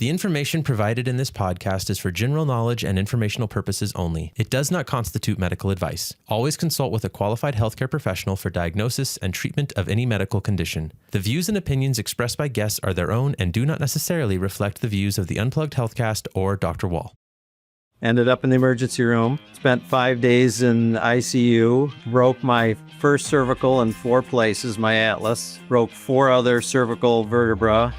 The information provided in this podcast is for general knowledge and informational purposes only. It does not constitute medical advice. Always consult with a qualified healthcare professional for diagnosis and treatment of any medical condition. The views and opinions expressed by guests are their own and do not necessarily reflect the views of the Unplugged Healthcast or Dr. Wall. Ended up in the emergency room, spent 5 days in ICU, broke my first cervical in 4 places, my atlas, broke 4 other cervical vertebrae,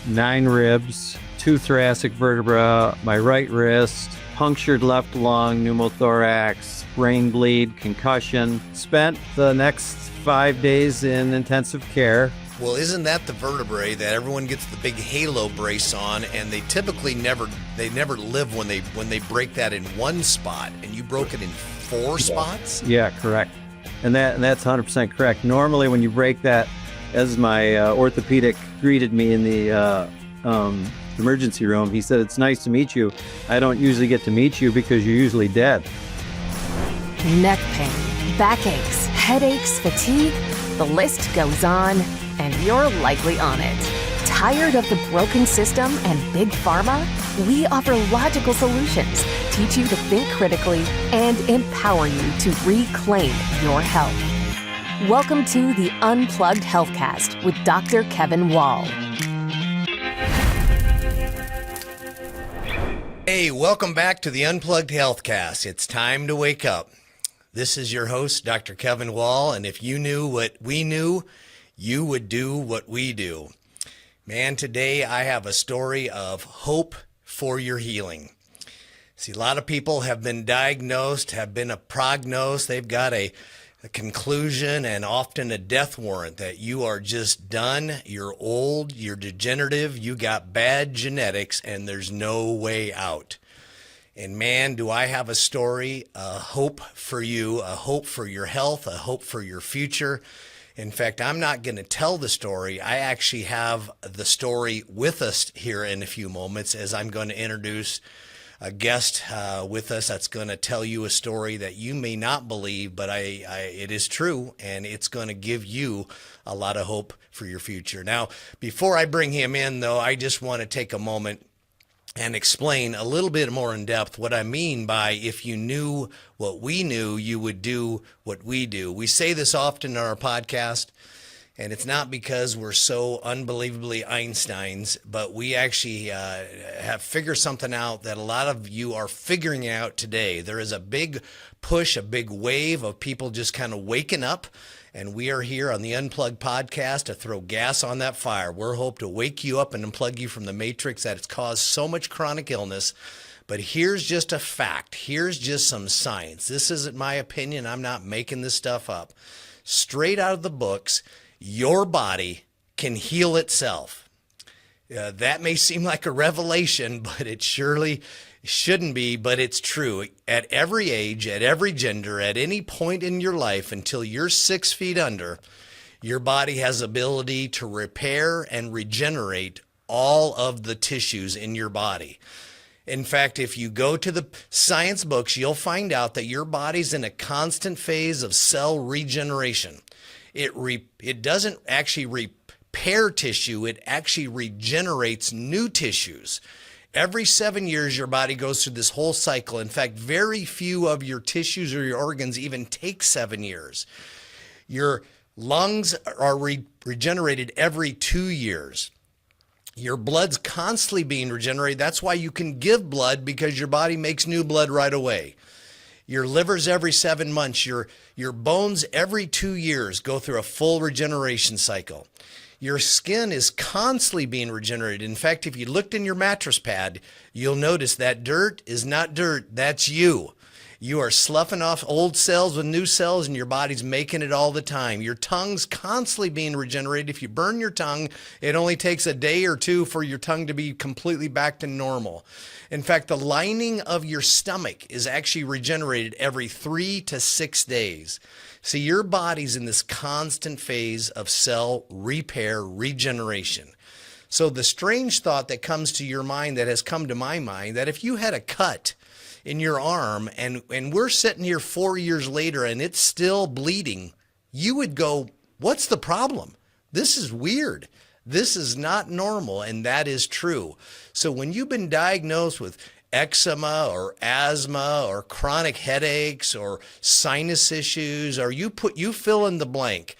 9 ribs, 2 thoracic vertebrae, my right wrist, punctured left lung, pneumothorax, brain bleed, concussion. Spent the next 5 days in intensive care. Well, isn't that the vertebrae that everyone gets the big halo brace on, and they typically never live when they break that in one spot, and you broke it in 4 spots? Yeah, correct. And that's 100% correct. Normally when you break that, as my orthopedic greeted me in the emergency room, he said, "It's nice to meet you. I don't usually get to meet you because you're usually dead." Neck pain, backaches, headaches, fatigue, the list goes on, and you're likely on it. Tired of the broken system and big pharma? We offer logical solutions, teach you to think critically, and empower you to reclaim your health. Welcome to the Unplugged Healthcast with Dr. Kevin Wall. Hey, welcome back to the Unplugged Healthcast. It's time to wake up. This is your host, Dr. Kevin Wall, and if you knew what we knew, you would do what we do. Man, today I have a story of hope for your healing. See, a lot of people have been diagnosed, have been prognosed, they've got a conclusion and often a death warrant that you are just done, you're old, you're degenerative, you got bad genetics, and there's no way out. And man, do I have a story, a hope for you, a hope for your health, a hope for your future. In fact, I'm not going to tell the story. I actually have the story with us here in a few moments, as I'm going to introduce a guest with us that's going to tell you a story that you may not believe, but it is true, and it's going to give you a lot of hope for your future. Now, before I bring him in, though, I just want to take a moment and explain a little bit more in depth what I mean by if you knew what we knew, you would do what we do. We say this often in our podcast, and it's not because we're so unbelievably Einsteins, but we actually have figured something out that a lot of you are figuring out today. There is a big push, a big wave of people just kind of waking up, and we are here on the Unplugged podcast to throw gas on that fire. We're hope to wake you up and unplug you from the matrix that has caused so much chronic illness. But here's just a fact. Here's just some science. This isn't my opinion. I'm not making this stuff up. Straight out of the books, your body can heal itself. That may seem like a revelation, but it surely shouldn't be, but it's true. At every age, at every gender, at any point in your life, until you're 6 feet under, your body has ability to repair and regenerate all of the tissues in your body. In fact, if you go to the science books, you'll find out that your body's in a constant phase of cell regeneration. It doesn't actually repair tissue, it actually regenerates new tissues. Every 7 years, your body goes through this whole cycle. In fact, very few of your tissues or your organs even take 7 years. Your lungs are regenerated every 2 years. Your blood's constantly being regenerated. That's why you can give blood, because your body makes new blood right away. Your liver's every 7 months. Your bones every 2 years go through a full regeneration cycle. Your skin is constantly being regenerated. In fact, if you looked in your mattress pad, you'll notice that dirt is not dirt, that's you. You are sloughing off old cells with new cells, and your body's making it all the time. Your tongue's constantly being regenerated. If you burn your tongue, it only takes a day or two for your tongue to be completely back to normal. In fact, the lining of your stomach is actually regenerated every 3 to 6 days. See, your body's in this constant phase of cell repair, regeneration. So the strange thought that comes to your mind, that has come to my mind, that if you had a cut in your arm and we're sitting here 4 years later and it's still bleeding, you would go, what's the problem? This is weird. This is not normal, and that is true. So when you've been diagnosed with eczema or asthma or chronic headaches or sinus issues, or you fill in the blank,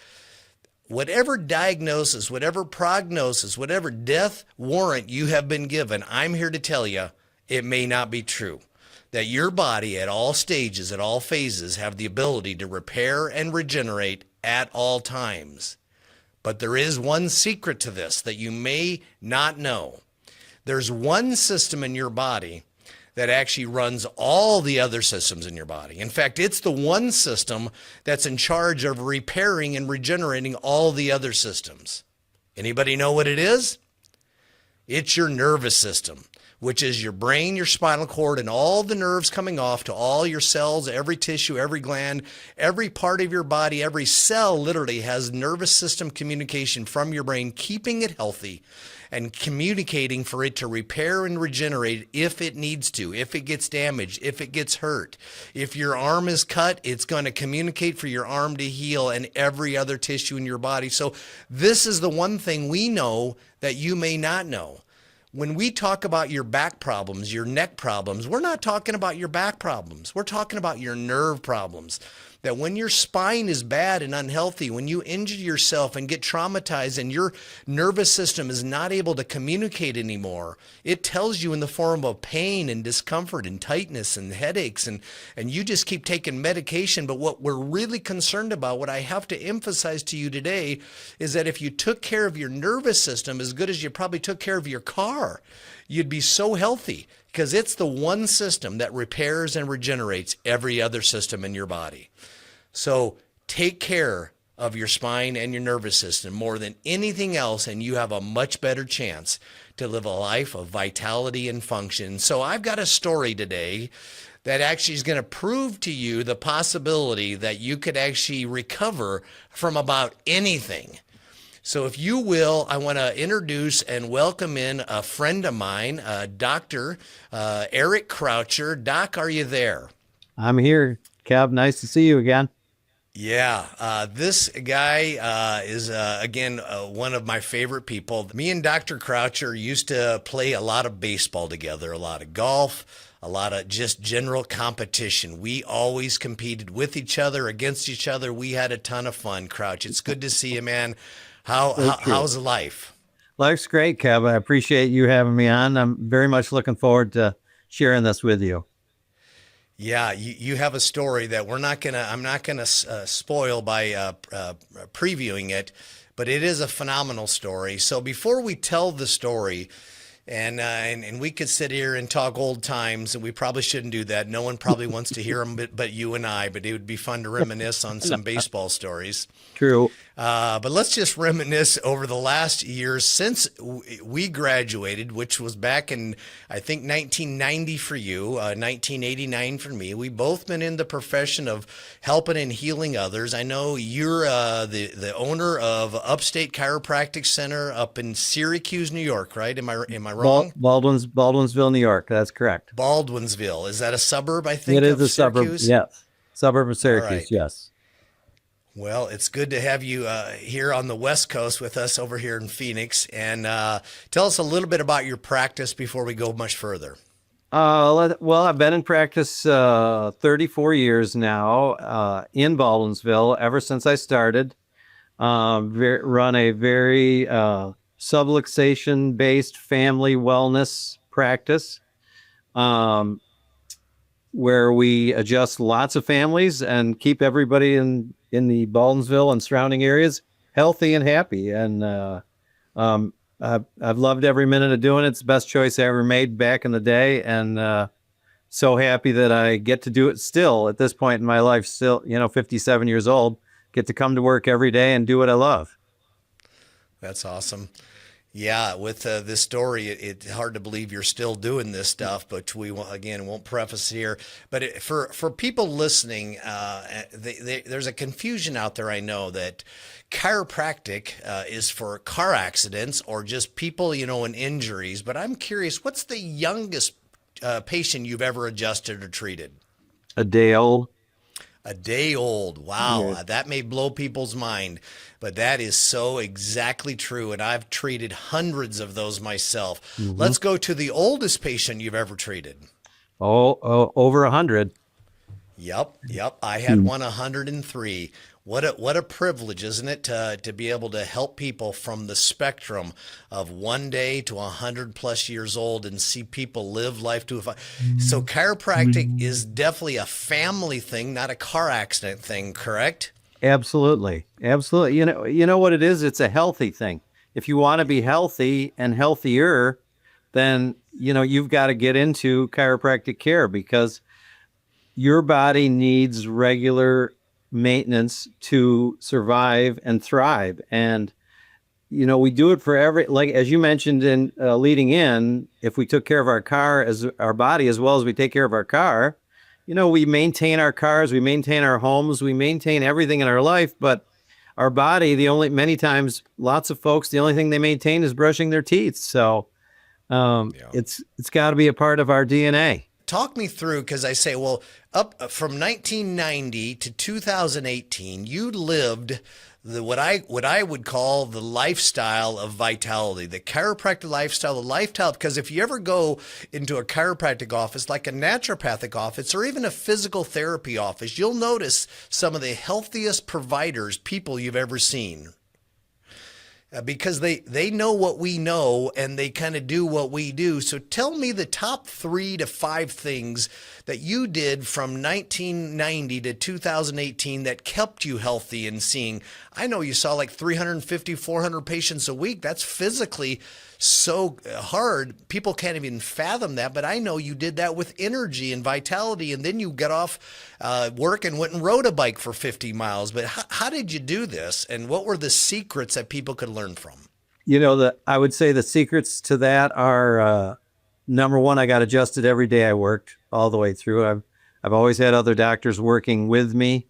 whatever diagnosis, whatever prognosis, whatever death warrant you have been given, I'm here to tell you it may not be true. That your body at all stages, at all phases, have the ability to repair and regenerate at all times. But there is one secret to this that you may not know. There's one system in your body that actually runs all the other systems in your body. In fact, it's the one system that's in charge of repairing and regenerating all the other systems. Anybody know what it is? It's your nervous system, which is your brain, your spinal cord, and all the nerves coming off to all your cells, every tissue, every gland, every part of your body, every cell literally has nervous system communication from your brain, keeping it healthy and communicating for it to repair and regenerate if it needs to, if it gets damaged, if it gets hurt. If your arm is cut, it's going to communicate for your arm to heal and every other tissue in your body. So this is the one thing we know that you may not know. When we talk about your back problems, your neck problems, we're not talking about your back problems. We're talking about your nerve problems. That when your spine is bad and unhealthy, when you injure yourself and get traumatized and your nervous system is not able to communicate anymore, it tells you in the form of pain and discomfort and tightness and headaches, and you just keep taking medication. But what we're really concerned about, what I have to emphasize to you today, is that if you took care of your nervous system as good as you probably took care of your car, you'd be so healthy, because it's the one system that repairs and regenerates every other system in your body. So take care of your spine and your nervous system more than anything else, and you have a much better chance to live a life of vitality and function. So I've got a story today that actually is going to prove to you the possibility that you could actually recover from about anything. So if you will, I want to introduce and welcome in a friend of mine, Dr. Eric Croucher. Doc, are you there? I'm here, Kev. Nice to see you again. Yeah, this guy is, again, one of my favorite people. Me and Dr. Croucher used to play a lot of baseball together, a lot of golf, a lot of just general competition. We always competed with each other, against each other. We had a ton of fun, Crouch. It's good to see you, man. How's life? Life's great, Kev. I appreciate you having me on. I'm very much looking forward to sharing this with you. Yeah, you have a story that I'm not gonna spoil by previewing it, but it is a phenomenal story. So before we tell the story, and we could sit here and talk old times, and we probably shouldn't do that. No one probably wants to hear them, but you and I. But it would be fun to reminisce on some baseball stories. True. But let's just reminisce over the last years since we graduated, which was back in, I think, 1990 for you, 1989 for me. We've both been in the profession of helping and healing others. I know you're the owner of Upstate Chiropractic Center up in Syracuse, New York, right? Am I wrong? Baldwinsville, New York. That's correct. Baldwinsville. Is that a suburb, I think, it is of a Syracuse? suburb, yes. Suburb of Syracuse, right. Yes. Well, it's good to have you here on the West Coast with us over here in Phoenix. And tell us a little bit about your practice before we go much further. Well, I've been in practice 34 years now in Baldwinsville ever since I started. Run a very subluxation-based family wellness practice where we adjust lots of families and keep everybody in the Baldwinsville and surrounding areas healthy and happy. And I've loved every minute of doing it. It's the best choice I ever made back in the day. And so happy that I get to do it still at this point in my life, still, 57 years old, get to come to work every day and do what I love. That's awesome. Yeah, with this story, it's hard to believe you're still doing this stuff, but we won't preface here. But for people listening, there's a confusion out there. I know that chiropractic is for car accidents or just people, in injuries. But I'm curious, what's the youngest patient you've ever adjusted or treated? A day old. A day old. Wow. Yeah. That may blow people's mind, but that is so exactly true. And I've treated hundreds of those myself. Let's go to the oldest patient you've ever treated. Over 100. Yep. I had one 103. What a privilege, isn't it, to be able to help people from the spectrum of 1 day to 100 plus years old and see people live life to a. So chiropractic is definitely a family thing, not a car accident thing, correct? Absolutely. You know what it is? It's a healthy thing. If you want to be healthy and healthier, then, you've got to get into chiropractic care, because your body needs regular maintenance to survive and thrive. And, we do it for like, as you mentioned in leading in, if we took care of our body as well as we take care of our car, we maintain our cars, we maintain our homes, we maintain everything in our life, but our body, many times, lots of folks, the only thing they maintain is brushing their teeth. So it's got to be a part of our DNA. Talk me through, because I say, well, up from 1990 to 2018, you lived what I would call the lifestyle of vitality, the chiropractic lifestyle, the lifestyle. Because if you ever go into a chiropractic office, like a naturopathic office, or even a physical therapy office, you'll notice some of the healthiest people you've ever seen. Because they know what we know, and they kind of do what we do. So tell me the top 3 to 5 things that you did from 1990 to 2018 that kept you healthy and seeing. I know you saw like 350, 400 patients a week. That's physically so hard. People can't even fathom that, but I know you did that with energy and vitality, and then you got off work and went and rode a bike for 50 miles. But how did you do this, and what were the secrets that people could learn from? I would say the secrets to that are, number one, I got adjusted every day I worked all the way through. I've always had other doctors working with me.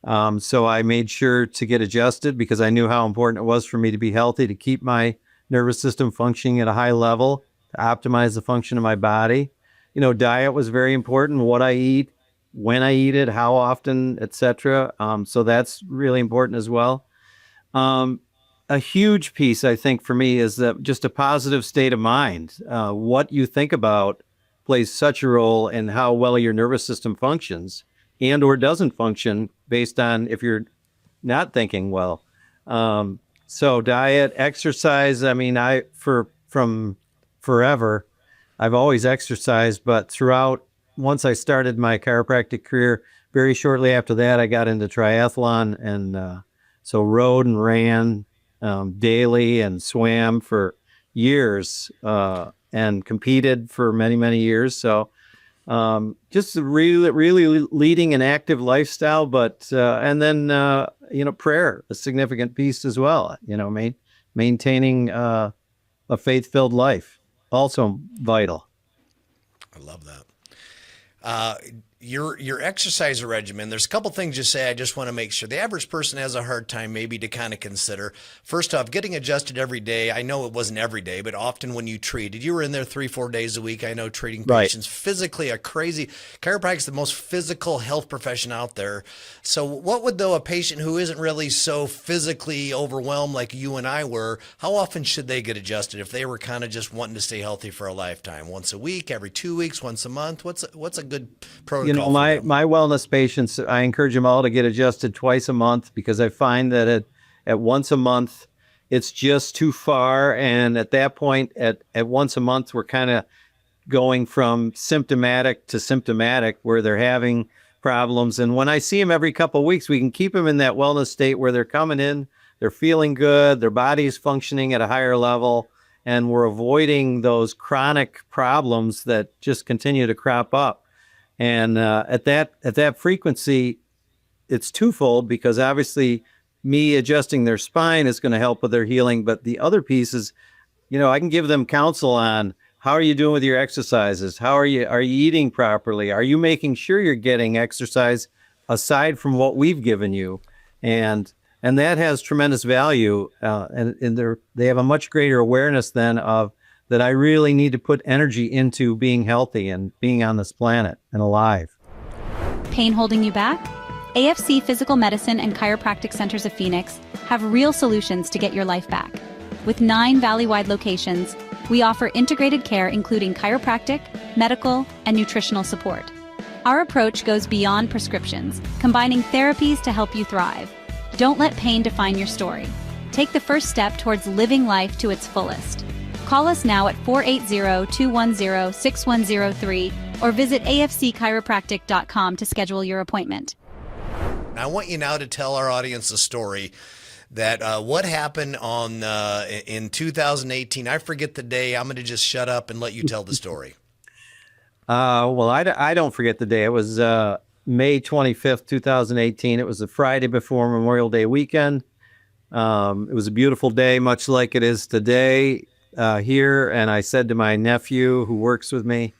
So I made sure to get adjusted, because I knew how important it was for me to be healthy, to keep my nervous system functioning at a high level, to optimize the function of my body. Diet was very important, what I eat, when I eat it, how often, etc. So that's really important as well. A huge piece, I think, for me is that just a positive state of mind. What you think about plays such a role in how well your nervous system functions and or doesn't function, based on if you're not thinking well. So diet, exercise. I mean, from forever, I've always exercised, but once I started my chiropractic career, very shortly after that, I got into triathlon, and so rode and ran daily and swam for years, and competed for many, many years. So just really, really leading an active lifestyle, but and then prayer, a significant piece as well. Maintaining a faith-filled life, also vital. I love that. Your exercise regimen, there's a couple things you say I just want to make sure. The average person has a hard time maybe to kind of consider. First off, getting adjusted every day. I know it wasn't every day, but often when you treated, you were in there 3-4 days a week. I know treating patients physically a crazy. Chiropractic is the most physical health profession out there. So what would, though, a patient who isn't really so physically overwhelmed like you and I were, how often should they get adjusted if they were kind of just wanting to stay healthy for a lifetime? Once a week, every 2 weeks, once a month? What's a good protocol? My wellness patients, I encourage them all to get adjusted twice a month, because I find that at once a month, it's just too far. And at that point, at once a month, we're kind of going from symptomatic to symptomatic, where they're having problems. And when I see them every couple of weeks, we can keep them in that wellness state where they're coming in, they're feeling good, their body's functioning at a higher level, and we're avoiding those chronic problems that just continue to crop up. And at that frequency, it's twofold, because obviously me adjusting their spine is going to help with their healing. But the other piece is, I can give them counsel on, how are you doing with your exercises? Are you eating properly? Are you making sure you're getting exercise aside from what we've given you? And that has tremendous value. And they have a much greater awareness then of that I really need to put energy into being healthy and being on this planet and alive. Pain holding you back? AFC Physical Medicine and Chiropractic Centers of Phoenix have real solutions to get your life back. With 9 valley-wide locations, we offer integrated care including chiropractic, medical, and nutritional support. Our approach goes beyond prescriptions, combining therapies to help you thrive. Don't let pain define your story. Take the first step towards living life to its fullest. Call us now at 480-210-6103 or visit afcchiropractic.com to schedule your appointment. I want you now to tell our audience a story that what happened on in 2018. I forget the day. I'm going to just shut up and let you tell the story. Well, I don't forget the day. It was May 25th, 2018. It was the Friday before Memorial Day weekend. It was a beautiful day, much like it is today here. And I said to my nephew who works with me,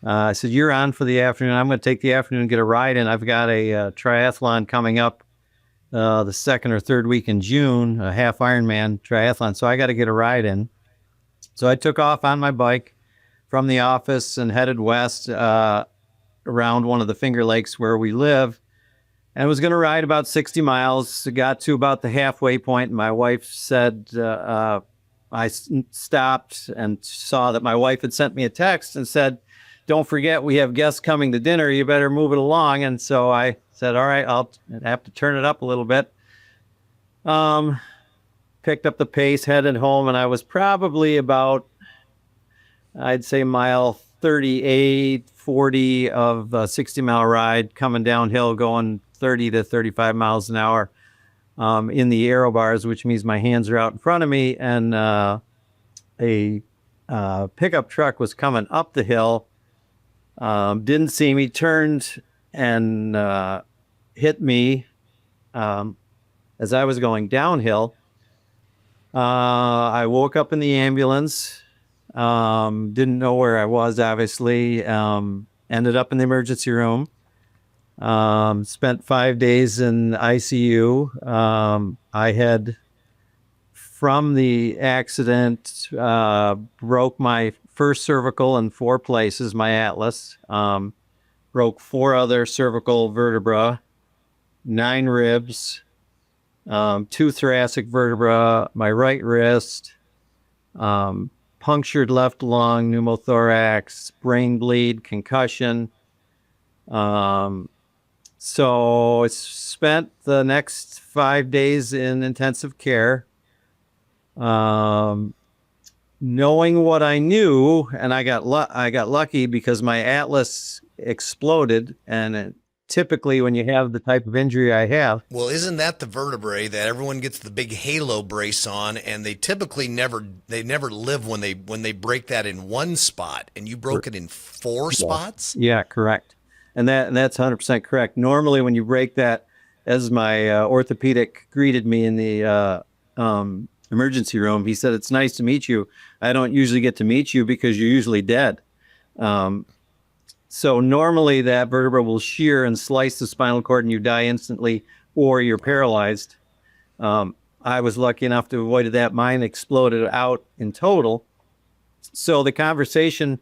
I said, "You're on for the afternoon. I'm going to take the afternoon and get a ride in. I've got a triathlon coming up the second or third week in June, a half Ironman triathlon. So I got to get a ride in." So I took off on my bike from the office and headed west around one of the Finger Lakes where we live. And I was going to ride about 60 miles. Got to about the halfway point, and my wife said, I stopped and saw that my wife had sent me a text and said, "Don't forget, we have guests coming to dinner. You better move it along." And so I said, "All right, I'll have to turn it up a little bit." Picked up the pace, headed home, and I was probably about, I'd say, mile 38, 40 of a 60-mile ride, coming downhill, going 30 to 35 miles an hour in the aero bars, which means my hands are out in front of me. And a pickup truck was coming up the hill, didn't see me, turned and hit me as I was going downhill. I woke up in the ambulance. Didn't know where I was, obviously. Ended up in the emergency room. Spent 5 days in ICU. I had, from the accident, broke my first cervical in 4 places, my atlas. Broke 4 other cervical vertebrae, 9 ribs, 2 thoracic vertebrae, my right wrist, punctured left lung, pneumothorax, brain bleed, concussion. So I spent the next 5 days in intensive care. Knowing what I knew, and I got lucky because my atlas exploded, and typically when you have the type of injury I have. Well, isn't that the vertebrae that everyone gets the big halo brace on, and they typically never live when they break that in one spot, and you broke it in 4 spots? Yeah, correct. And that's 100% correct. Normally when you break that, as my orthopedic greeted me in the emergency room, he said, "It's nice to meet you. I don't usually get to meet you because you're usually dead." So normally that vertebra will shear and slice the spinal cord and you die instantly, or you're paralyzed. I was lucky enough to avoid that. Mine exploded out in total. So the conversation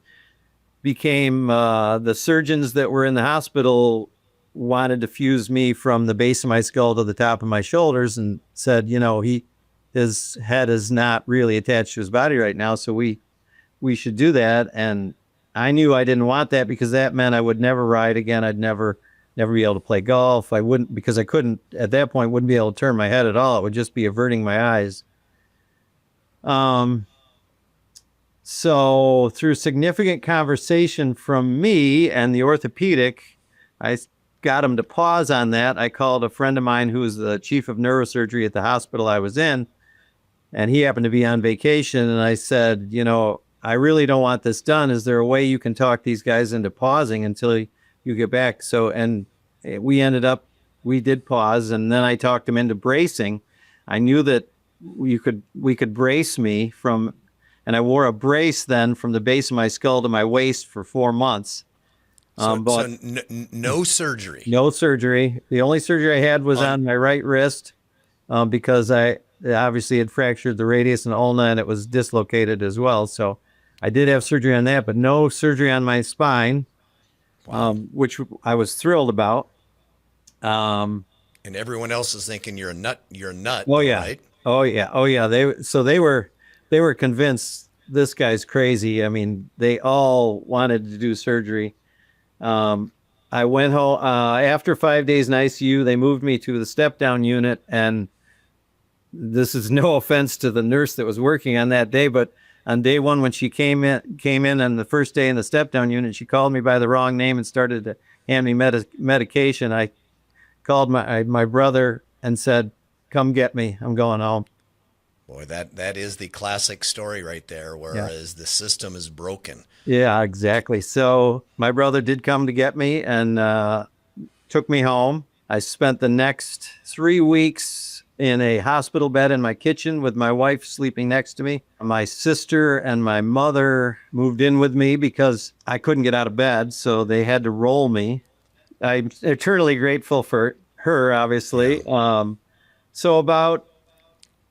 became the surgeons that were in the hospital wanted to fuse me from the base of my skull to the top of my shoulders, and said, his head is not really attached to his body right now, so we should do that. And I knew I didn't want that, because that meant I would never ride again. I'd never be able to play golf. I wouldn't, because I couldn't, at that point, wouldn't be able to turn my head at all. It would just be averting my eyes. So through significant conversation from me and the orthopedic, I got him to pause on that. I called a friend of mine who was the chief of neurosurgery at the hospital I was in, and he happened to be on vacation. And I said, I really don't want this done. Is there a way you can talk these guys into pausing until you get back? So, and we did pause, and then I talked them into bracing. I knew that we could brace me from, and I wore a brace then from the base of my skull to my waist for 4 months. So no surgery? No surgery. The only surgery I had was on my right wrist, because I obviously had fractured the radius and ulna, and it was dislocated as well. So I did have surgery on that, but no surgery on my spine, which I was thrilled about. And everyone else is thinking you're a nut. You're a nut. Oh though, yeah. right? Oh yeah. Oh yeah. They were convinced this guy's crazy. I mean, they all wanted to do surgery. I went home after 5 days in ICU. They moved me to the step down unit, and this is no offense to the nurse that was working on that day, but on day one, when she came in on the first day in the step down unit, she called me by the wrong name and started to hand me medication. I called my brother and said, "Come get me. I'm going home." Boy, that is the classic story right there, whereas the system is broken. Yeah, exactly. So my brother did come to get me and took me home. I spent the next 3 weeks in a hospital bed in my kitchen with my wife sleeping next to me. My sister and my mother moved in with me because I couldn't get out of bed, so they had to roll me. I'm eternally grateful for her, obviously. So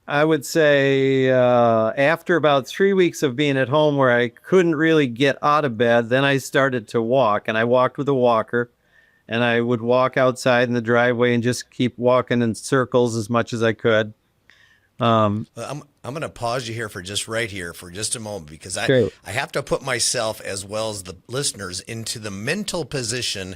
I would say after about 3 weeks of being at home where I couldn't really get out of bed, then I started to walk, and I walked with a walker, and I would walk outside in the driveway and just keep walking in circles as much as I could. I'm going to pause you here for just a moment, because I have to put myself as well as the listeners into the mental position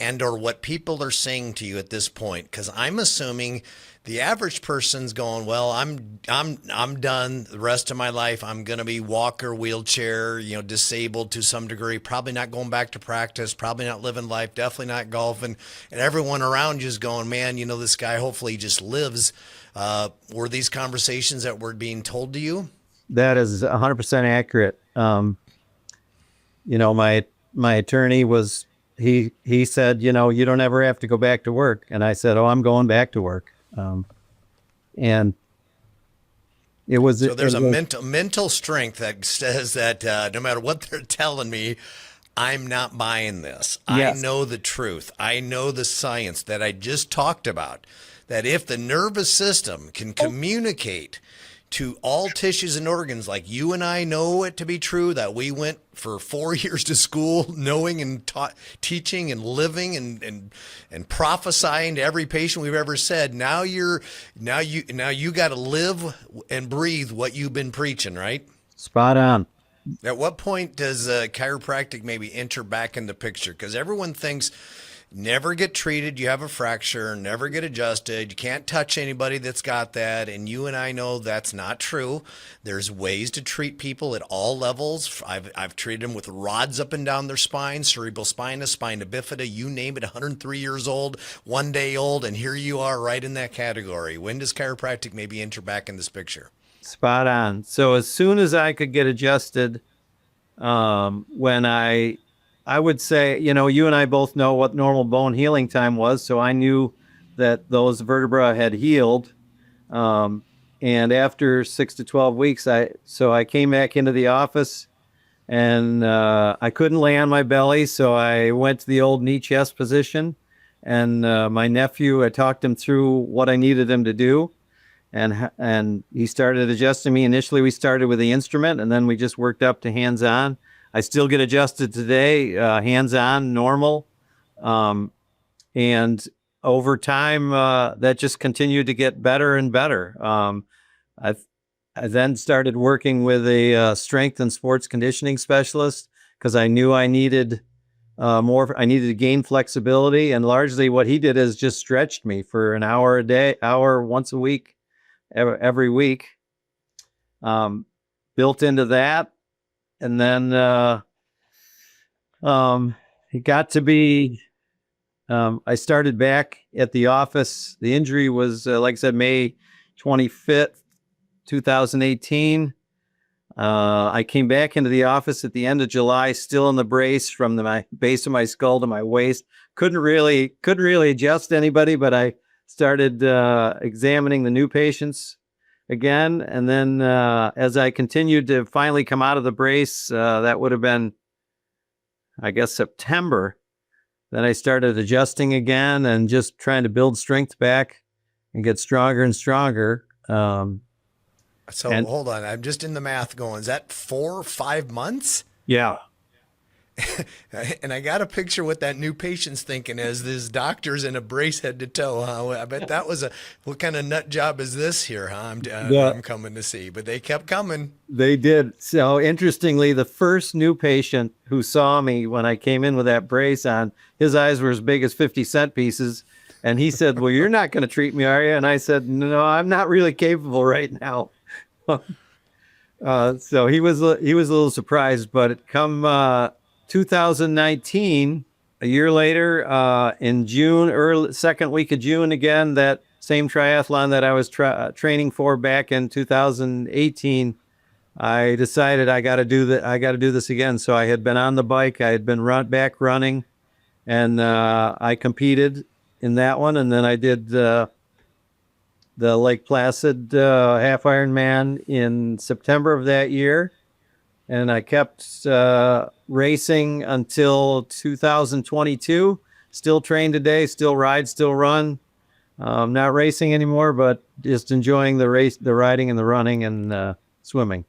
and or what people are saying to you at this point, because I'm assuming the average person's going, well, I'm done the rest of my life. I'm going to be walker, wheelchair, disabled to some degree, probably not going back to practice, probably not living life, definitely not golfing. And everyone around you is going, man, this guy, hopefully he just lives. Were these conversations that were being told to you? That is 100% accurate. My attorney was, he said, you don't ever have to go back to work. And I said, oh, I'm going back to work. And it was, so there's mental strength that says that, no matter what they're telling me, I'm not buying this. Yes. I know the truth. I know the science that I just talked about, that if the nervous system can communicate to all tissues and organs, like you and I know it to be true, that we went for 4 years to school knowing and teaching and living and prophesying to every patient we've ever said, now you got to live and breathe what you've been preaching, right? Spot on. At what point does chiropractic maybe enter back in the picture? Because everyone thinks, never get treated, you have a fracture, never get adjusted, you can't touch anybody that's got that, and you and I know that's not true. There's ways to treat people at all levels. I've treated them with rods up and down their spine, cerebral spinous, spina bifida, you name it, 103 years old, 1 day old, and here you are right in that category. When does chiropractic maybe enter back in this picture? Spot on. So as soon as I could get adjusted, when I would say, you and I both know what normal bone healing time was. So I knew that those vertebrae had healed. And after 6 to 12 weeks, I came back into the office, and I couldn't lay on my belly. So I went to the old knee chest position, and my nephew, I talked him through what I needed him to do. And he started adjusting me. Initially, we started with the instrument, and then we just worked up to hands-on. I still get adjusted today, hands-on, normal. And over time, that just continued to get better and better. I then started working with a strength and sports conditioning specialist because I knew I needed more. I needed to gain flexibility. And largely what he did is just stretched me for an hour once a week, every week. Built into that. And then it got to be, I started back at the office. The injury was, like I said, May 25th, 2018. I came back into the office at the end of July, still in the brace from the base of my skull to my waist. Couldn't really adjust anybody, but I started examining the new patients again. And then as I continued to finally come out of the brace, that would have been, I guess, September. Then I started adjusting again and just trying to build strength back and get stronger and stronger. Hold on. I'm just in the math going, is that 4 or 5 months? Yeah. And I got a picture what that new patient's thinking as this doctor's in a brace head to toe. Huh? I bet that was what kind of nut job is this here? Huh? I'm coming to see, but they kept coming. They did. So interestingly, the first new patient who saw me when I came in with that brace on, his eyes were as big as 50-cent pieces. And he said, well, you're not going to treat me, are you? And I said, no, I'm not really capable right now. So he was a little surprised, but come 2019, a year later, in June, second week of June, again, that same triathlon that I was training for back in 2018, I decided I got to do this again. So I had been on the bike, I had been back running, and I competed in that one, and then I did the Lake Placid half Ironman in September of that year, and I kept racing until 2022. Still train today, still ride, still run. Not racing anymore, but just enjoying the riding and the running and swimming.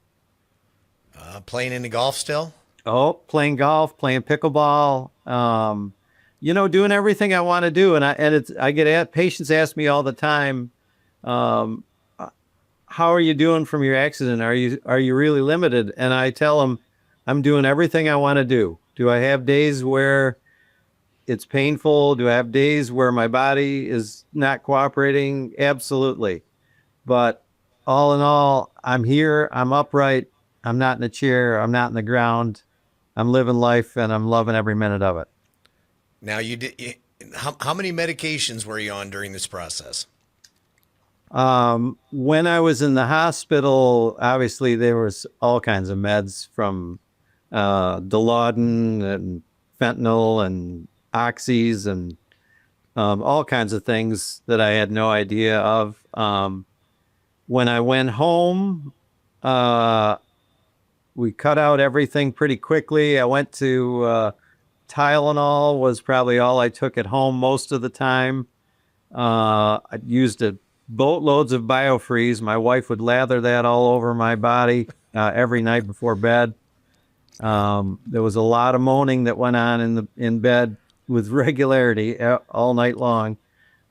Playing any golf still? Oh, playing golf, playing pickleball. Doing everything I want to do, I get patients ask me all the time, how are you doing from your accident? Are you really limited? And I tell them, I'm doing everything I want to do. Do I have days where it's painful? Do I have days where my body is not cooperating? Absolutely. But all in all, I'm here, I'm upright, I'm not in a chair, I'm not in the ground. I'm living life and I'm loving every minute of it. Now, how many medications were you on during this process? When I was in the hospital, obviously there was all kinds of meds, from Dilaudid and fentanyl and oxys and all kinds of things that I had no idea of. When I went home, we cut out everything pretty quickly. I went to Tylenol was probably all I took at home most of the time. I used boatloads of BioFreeze. My wife would lather that all over my body every night before bed. There was a lot of moaning that went on in bed with regularity all night long.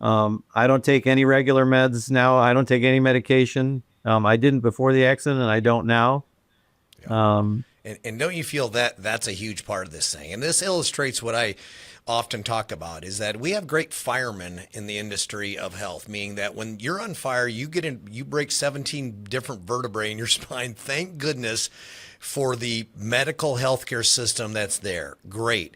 I don't take any regular meds now. I don't take any medication. I didn't before the accident, and I don't now. Yeah. And don't you feel that that's a huge part of this thing? And this illustrates what I often talk about, is that we have great firemen in the industry of health, meaning that when you're on fire, you break 17 different vertebrae in your spine. Thank goodness for the medical healthcare system that's there. Great.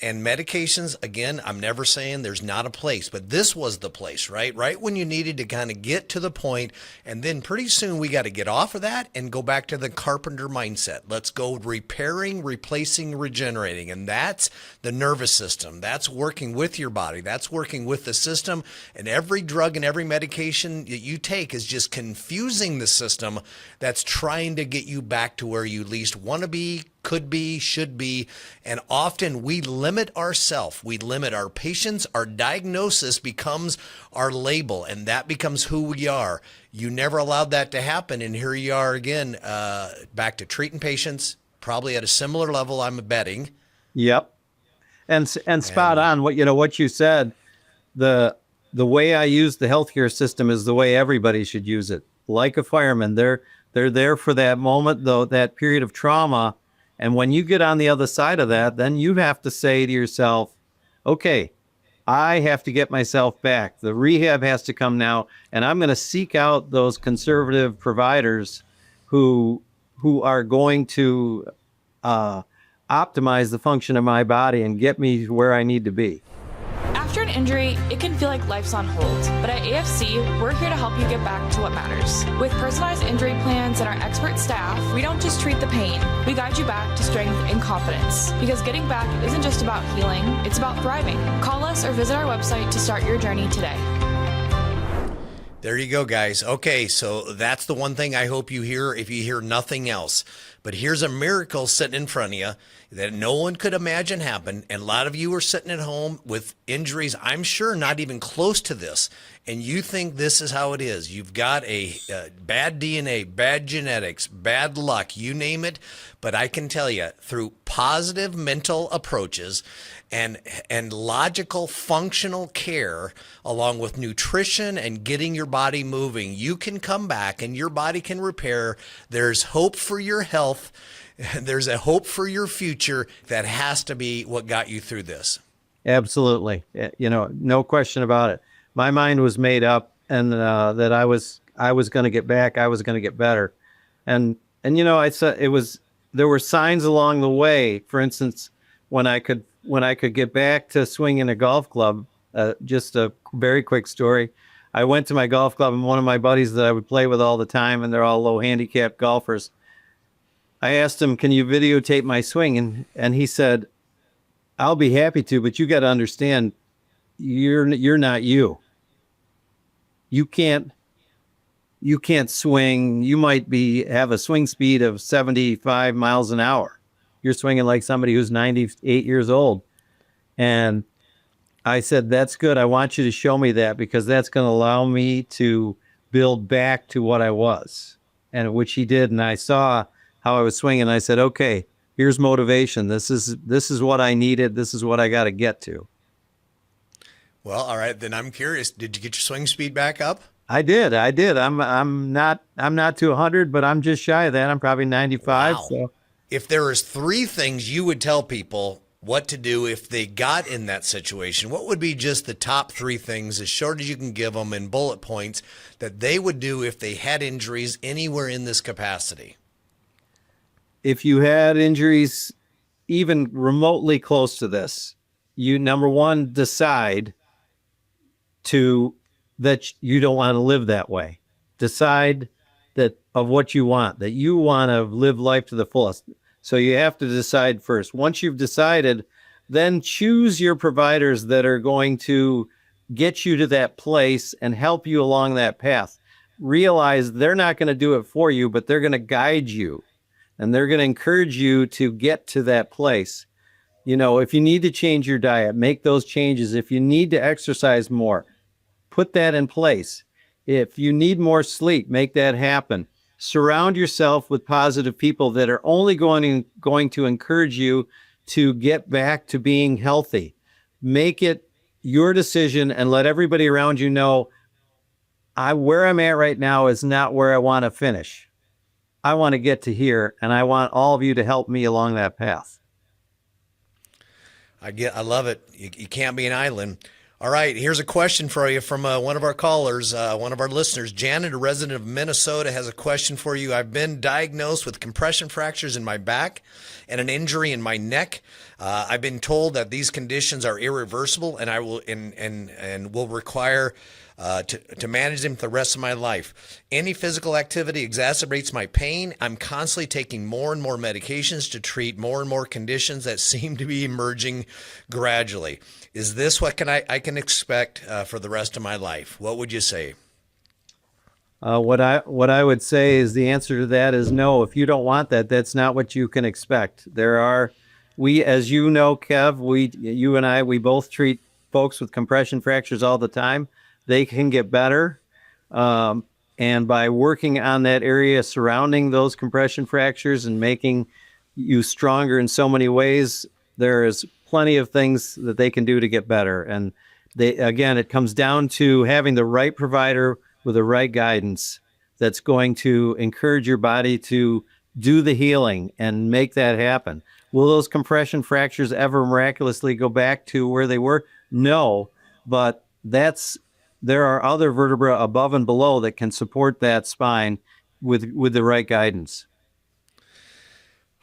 And medications, again, I'm never saying there's not a place, but this was the place, right? Right when you needed to kind of get to the point, and then pretty soon we got to get off of that and go back to the carpenter mindset. Let's go repairing, replacing, regenerating. And that's the nervous system. That's working with your body. That's working with the system. And every drug and every medication that you take is just confusing the system that's trying to get you back to where you least want to be, could be, should be. And often we limit ourselves. We limit our patients. Our diagnosis becomes our label, and that becomes who we are. You never allowed that to happen, and here you are again, back to treating patients, probably at a similar level, I'm betting. Yep. And spot on what you said. The way I use the healthcare system is the way everybody should use it. Like a fireman, they're there for that moment, though, that period of trauma. And when you get on the other side of that, then you have to say to yourself, okay, I have to get myself back. The rehab has to come now, and I'm going to seek out those conservative providers who are going to optimize the function of my body and get me where I need to be. After an injury, it can feel like life's on hold, but at AFC, we're here to help you get back to what matters. With personalized injury plans and our expert staff, we don't just treat the pain, we guide you back to strength and confidence. Because getting back isn't just about healing, it's about thriving. Call us or visit our website to start your journey today. There you go, guys. Okay, so that's the one thing I hope you hear if you hear nothing else. But here's a miracle sitting in front of you that no one could imagine happen. And a lot of you are sitting at home with injuries, I'm sure not even close to this. And you think this is how it is. You've got a bad DNA, bad genetics, bad luck, you name it. But I can tell you, through positive mental approaches and logical functional care, along with nutrition and getting your body moving, you can come back and your body can repair. There's hope for your health. There's a hope for your future. That has to be what got you through this. Absolutely. No question about it. My mind was made up, and that I was going to get back. I was going to get better. And I said there were signs along the way. For instance, when I could get back to swinging a golf club, just a very quick story. I went to my golf club, and one of my buddies that I would play with all the time, and they're all low handicap golfers, I asked him, "Can you videotape my swing?" And he said, "I'll be happy to, but you got to understand, you're not you. You can't swing. You might have a swing speed of 75 miles an hour. You're swinging like somebody who's 98 years old." And I said, "That's good. I want you to show me that, because that's going to allow me to build back to what I was." And which he did. And I saw how I was swinging. I said, "Okay, here's motivation. This is what I needed. This is what I got to get to." Well, all right. Then I'm curious. Did you get your swing speed back up? I did. I'm not to 100, but I'm just shy of that. I'm probably 95. Wow. So. If there was 3 things you would tell people what to do if they got in that situation, what would be just the top 3 things, as short as you can give them in bullet points, that they would do if they had injuries anywhere in this capacity? If you had injuries even remotely close to this, you, number one, decide that you don't want to live that way. Decide that of what you want, that you want to live life to the fullest. So you have to decide first. Once you've decided, then choose your providers that are going to get you to that place and help you along that path. Realize they're not going to do it for you, but they're going to guide you, and they're going to encourage you to get to that place. If you need to change your diet, make those changes. If you need to exercise more, put that in place. If you need more sleep, make that happen. Surround yourself with positive people that are only going to encourage you to get back to being healthy. Make it your decision and let everybody around you know, where I'm at right now is not where I want to finish. I want to get to here, and I want all of you to help me along that path. I love it. You can't be an island. All right, here's a question for you from one of our callers, one of our listeners. Janet, a resident of Minnesota, has a question for you. I've been diagnosed with compression fractures in my back and an injury in my neck. I've been told that these conditions are irreversible, and I will and will require to manage them for the rest of my life. Any physical activity exacerbates my pain. I'm constantly taking more and more medications to treat more and more conditions that seem to be emerging gradually. Is this what I can expect for the rest of my life? What would you say? What I would say is the answer to that is no. If you don't want that, that's not what you can expect. As you know, Kev, you and I, we both treat folks with compression fractures all the time. They can get better. And by working on that area surrounding those compression fractures and making you stronger in so many ways, there is plenty of things that they can do to get better. And it comes down to having the right provider with the right guidance that's going to encourage your body to do the healing and make that happen. Will those compression fractures ever miraculously go back to where they were? No, but there are other vertebrae above and below that can support that spine with the right guidance.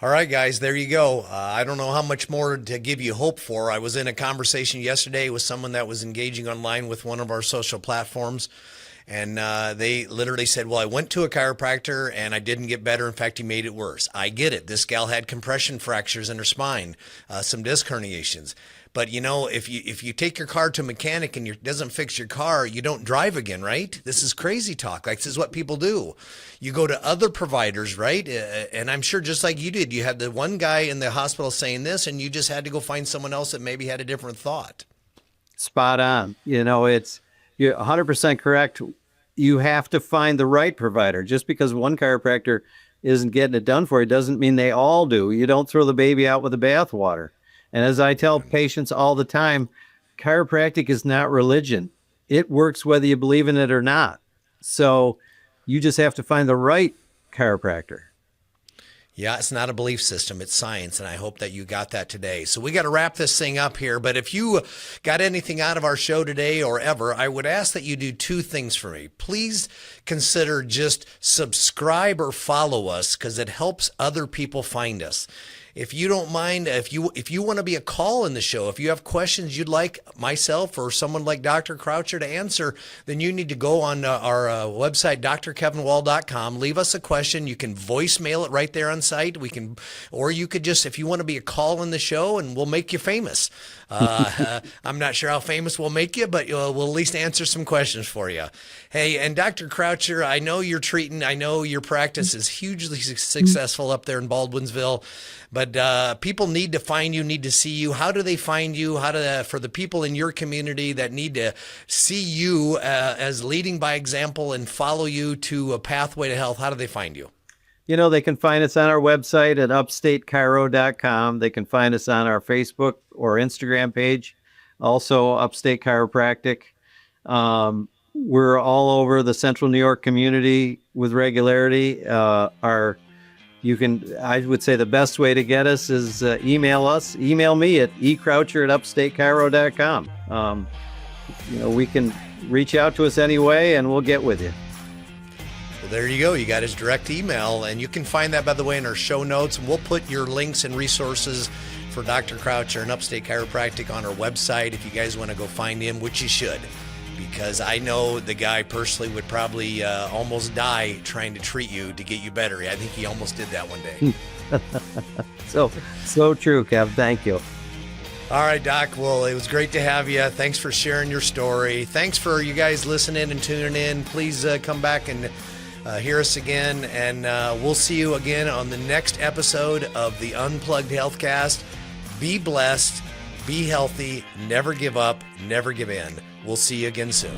All right, guys, there you go. I don't know how much more to give you hope for. I was in a conversation yesterday with someone that was engaging online with one of our social platforms, And they literally said, well, I went to a chiropractor and I didn't get better. In fact, he made it worse. I get it. This gal had compression fractures in her spine, some disc herniations. But if you take your car to a mechanic and it doesn't fix your car, you don't drive again, right? This is crazy talk. Like, this is what people do. You go to other providers, right? And I'm sure just like you did, you had the one guy in the hospital saying this, and you just had to go find someone else that maybe had a different thought. Spot on. You're 100% correct. You have to find the right provider. Just because one chiropractor isn't getting it done for you doesn't mean they all do. You don't throw the baby out with the bathwater. And as I tell patients all the time, chiropractic is not religion. It works whether you believe in it or not. So you just have to find the right chiropractor. Yeah, it's not a belief system. It's science, and I hope that you got that today. So we got to wrap this thing up here, but if you got anything out of our show today or ever, I would ask that you do two things for me. Please consider just subscribe or follow us, because it helps other people find us. If you don't mind, if you want to be a call in the show, if you have questions you'd like myself or someone like Dr. Croucher to answer, then you need to go on our website, drkevinwall.com. Leave us a question. You can voicemail it right there on site. Or you could just, if you want to be a call in the show, and we'll make you famous. I'm not sure how famous we'll make you, but we'll at least answer some questions for you. Hey, and Dr. Croucher, I know your practice is hugely successful up there in Baldwinsville, but people need to find you, need to see you. How do they find you? For the people in your community that need to see you as leading by example and follow you to a pathway to health, how do they find you? They can find us on our website at upstatechiro.com. They can find us on our Facebook or Instagram page, also Upstate Chiropractic. We're all over the Central New York community with regularity. I would say the best way to get us is email us. Email me at ecroucher@upstatechiro.com. We can reach out to us anyway, and we'll get with you. Well, there you go. You got his direct email, and you can find that, by the way, in our show notes. And we'll put your links and resources for Dr. Croucher and Upstate Chiropractic on our website if you guys want to go find him, which you should, because I know the guy personally would probably almost die trying to treat you to get you better. I think he almost did that one day. So true, Kev. Thank you. All right, Doc. Well, it was great to have you. Thanks for sharing your story. Thanks for you guys listening and tuning in. Please come back and hear us again, and we'll see you again on the next episode of the Unplugged Healthcast. Be blessed, be healthy, never give up, never give in. We'll see you again soon.